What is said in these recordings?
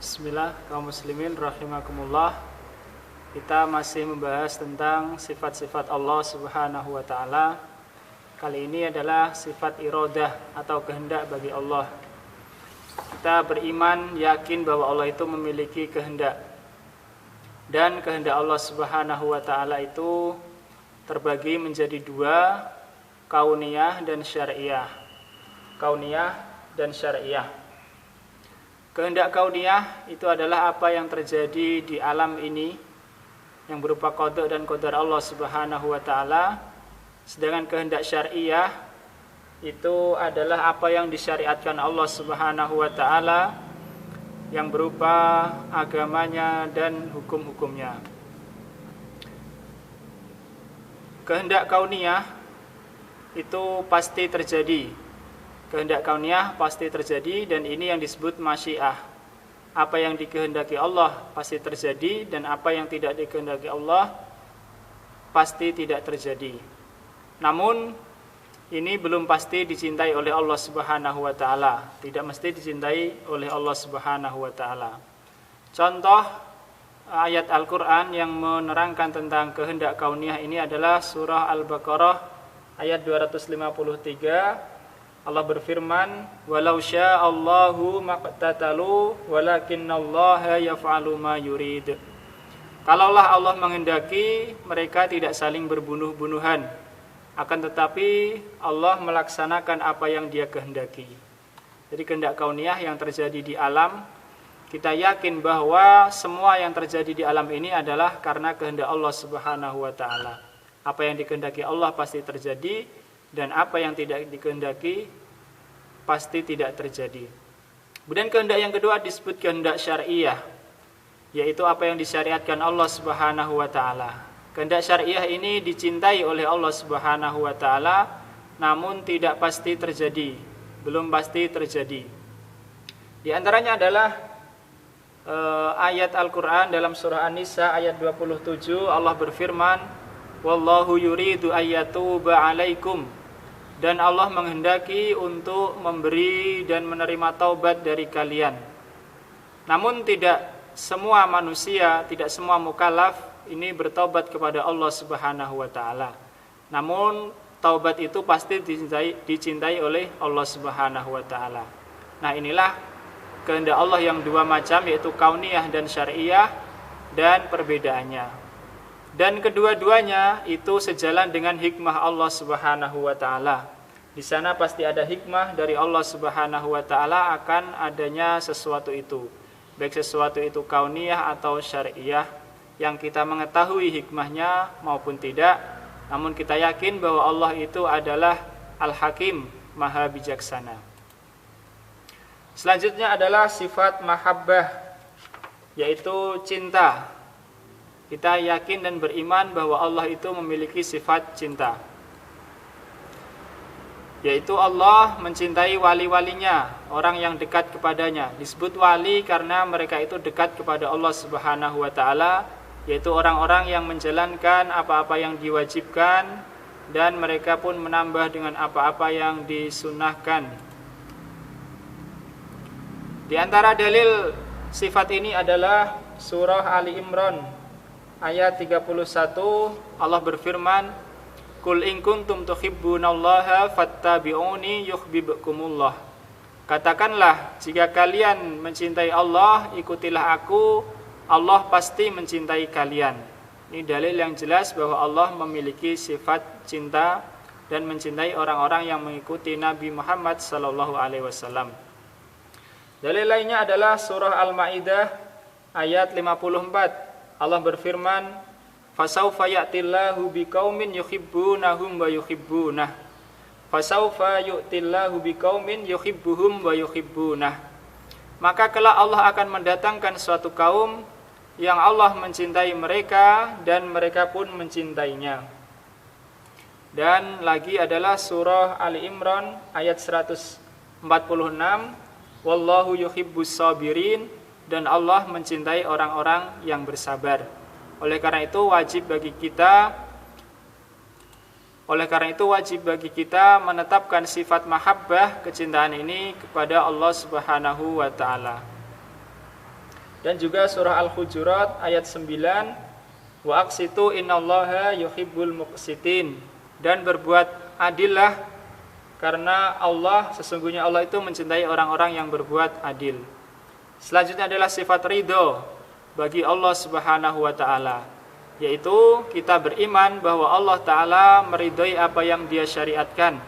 Bismillah, kaum muslimin rahimakumullah. Kita masih membahas tentang sifat-sifat Allah Subhanahu wa taala. Kali ini adalah sifat iradah atau kehendak bagi Allah. Kita beriman, yakin bahwa Allah itu memiliki kehendak. Dan kehendak Allah Subhanahu wa taala itu terbagi menjadi dua, kauniyah dan syariah. Kauniyah dan syariah. Kehendak kauniyah itu adalah apa yang terjadi di alam ini yang berupa qada dan qadar Allah Subhanahu wa taala. Sedangkan kehendak syariah itu adalah apa yang disyariatkan Allah Subhanahu wa taala yang berupa agamanya dan hukum-hukumnya. Kehendak kauniyah itu pasti terjadi. Kehendak kauniyah pasti terjadi dan ini yang disebut masyiah. Apa yang dikehendaki Allah pasti terjadi dan apa yang tidak dikehendaki Allah pasti tidak terjadi. Namun ini belum pasti dicintai oleh Allah Subhanahu wa taala. Tidak mesti dicintai oleh Allah Subhanahu wa taala. Contoh ayat Al-Qur'an yang menerangkan tentang kehendak kauniyah ini adalah surah Al-Baqarah ayat 253. Allah berfirman, "Walau sya'allahu maqtatalu walakinallaha yaf'alu ma yurid." Kalaulah Allah menghendaki, mereka tidak saling berbunuh-bunuhan. Akan tetapi Allah melaksanakan apa yang Dia kehendaki. Jadi kehendak kauniyah yang terjadi di alam, kita yakin bahwa semua yang terjadi di alam ini adalah karena kehendak Allah Subhanahu wa taala. Apa yang dikehendaki Allah pasti terjadi. Dan apa yang tidak dikehendaki pasti tidak terjadi. Kemudian kehendak yang kedua disebut kehendak syariah, yaitu apa yang disyariatkan Allah Subhanahu wa taala. Kehendak syariah ini dicintai oleh Allah Subhanahu wa taala, namun tidak pasti terjadi, belum pasti terjadi. Di antaranya adalah ayat Al-Qur'an dalam surah An-Nisa ayat 27. Allah berfirman, "Wallahu yuridu ayyatuba 'alaikum." Dan Allah menghendaki untuk memberi dan menerima taubat dari kalian. Namun tidak semua manusia, tidak semua mukallaf ini bertaubat kepada Allah Subhanahu wa taala. Namun taubat itu pasti dicintai oleh Allah Subhanahu wa taala. Nah, inilah kehendak Allah yang dua macam, yaitu kauniyah dan syariah, dan perbedaannya. Dan kedua-duanya itu sejalan dengan hikmah Allah Subhanahu wa taala. Di sana pasti ada hikmah dari Allah Subhanahu wa taala akan adanya sesuatu itu. Baik sesuatu itu kauniyah atau syariah, yang kita mengetahui hikmahnya maupun tidak, namun kita yakin bahwa Allah itu adalah Al-Hakim, Maha Bijaksana. Selanjutnya adalah sifat mahabbah, yaitu cinta. Kita yakin dan beriman bahwa Allah itu memiliki sifat cinta, yaitu Allah mencintai wali-walinya, orang yang dekat kepadanya. Disebut wali karena mereka itu dekat kepada Allah Subhanahu wa taala, yaitu orang-orang yang menjalankan apa-apa yang diwajibkan dan mereka pun menambah dengan apa-apa yang disunahkan. Di antara dalil sifat ini adalah surah Ali Imran ayat 31. Allah berfirman, "Qul in kuntum tuhibbunallaha fattabi'uni yuhibbukumullah." Katakanlah, jika kalian mencintai Allah, ikutilah aku, Allah pasti mencintai kalian. Ini dalil yang jelas bahwa Allah memiliki sifat cinta dan mencintai orang-orang yang mengikuti Nabi Muhammad sallallahu alaihi wasallam. Dalil lainnya adalah surah Al-Maidah ayat 54. Allah berfirman, "Fasaufa ya'tillahu biqaumin yuhibbunahum wa yuhibbunah." Fasaufa yu'tillahu biqaumin yuhibbuhum wa yuhibbunah. Maka kelak Allah akan mendatangkan suatu kaum yang Allah mencintai mereka dan mereka pun mencintainya. Dan lagi adalah surah Ali Imran ayat 146, "Wallahu yuhibbus sabirin." Dan Allah mencintai orang-orang yang bersabar. Oleh karena itu wajib bagi kita menetapkan sifat mahabbah, kecintaan ini kepada Allah Subhanahu wa taala. Dan juga surah Al-Hujurat ayat 9, wa aqsitu innallaha yuhibbul muqsitin, dan berbuat adillah karena sesungguhnya Allah itu mencintai orang-orang yang berbuat adil. Selanjutnya adalah sifat ridho bagi Allah Subhanahu wa taala, yaitu kita beriman bahwa Allah taala meridhoi apa yang Dia syariatkan,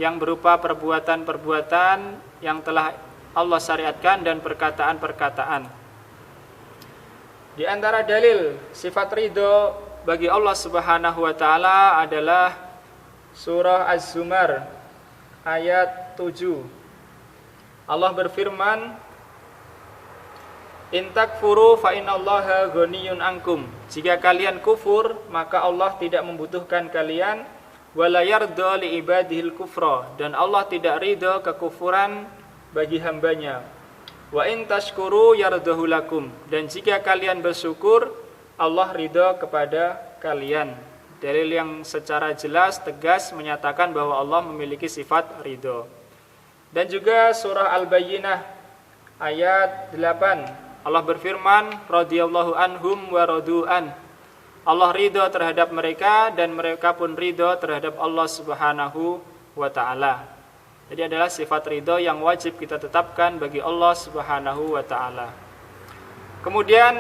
yang berupa perbuatan-perbuatan yang telah Allah syariatkan dan perkataan-perkataan. Di antara dalil sifat ridho bagi Allah Subhanahu wa taala adalah surah Az-Zumar ayat 7. Allah berfirman, in takfuru fa innallaha ghaniyun ankum. Jika kalian kufur, maka Allah tidak membutuhkan kalian. Wala yarda li ibadihil kufra, dan Allah tidak ridha kekufuran bagi hambanya. Wa in tashkuru yardahu lakum, dan jika kalian bersyukur, Allah ridha kepada kalian. Dalil yang secara jelas tegas menyatakan bahwa Allah memiliki sifat ridha. Dan juga surah Al-Bayyinah ayat 8. Allah berfirman, radhiyallahu anhum wa radu'an. Allah ridha terhadap mereka dan mereka pun ridha terhadap Allah Subhanahu wa taala. Jadi adalah sifat ridha yang wajib kita tetapkan bagi Allah Subhanahu wa taala. Kemudian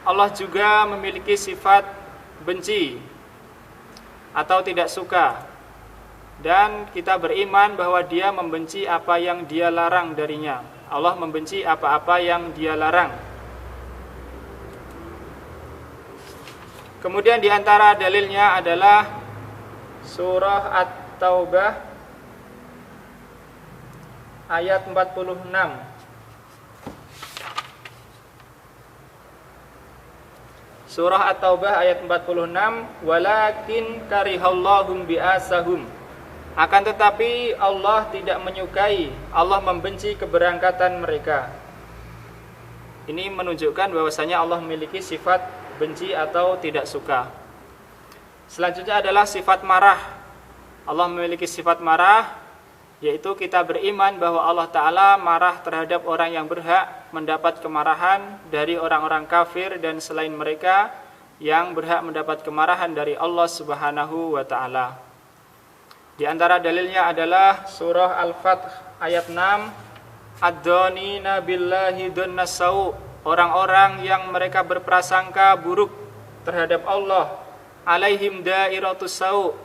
Allah juga memiliki sifat benci atau tidak suka. Dan kita beriman bahwa Dia membenci apa yang Dia larang darinya. Allah membenci apa-apa yang Dia larang. Kemudian di antara dalilnya adalah surah At-Taubah ayat 46. Surah At-Taubah ayat 46, walakin karihallahum bi'asahum. Akan tetapi Allah tidak menyukai, Allah membenci keberangkatan mereka. Ini menunjukkan bahwasanya Allah memiliki sifat benci atau tidak suka. Selanjutnya adalah sifat marah. Allah memiliki sifat marah, yaitu kita beriman bahwa Allah Ta'ala marah terhadap orang yang berhak mendapat kemarahan dari orang-orang kafir dan selain mereka yang berhak mendapat kemarahan dari Allah Subhanahu wa Ta'ala. Di antara dalilnya adalah surah Al-Fath ayat 6, ad-dhanina billahi dhunnasau, orang-orang yang mereka berprasangka buruk terhadap Allah, alaihim dairatus sau,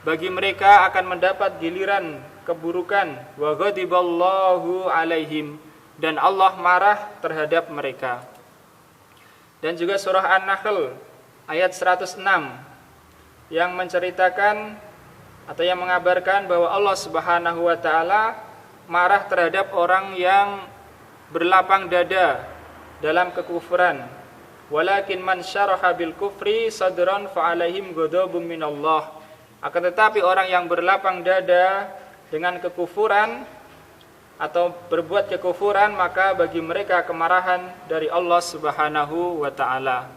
bagi mereka akan mendapat giliran keburukan, wa ghadiballahu alaihim, dan Allah marah terhadap mereka. Dan juga surah An-Nahl ayat 106 yang menceritakan atau yang mengabarkan bahwa Allah Subhanahu wa taala marah terhadap orang yang berlapang dada dalam kekufuran. Walakin man syaraha bil kufri sadran fa alaihim ghadabun minallah. Akan tetapi orang yang berlapang dada dengan kekufuran atau berbuat kekufuran, maka bagi mereka kemarahan dari Allah Subhanahu wa taala.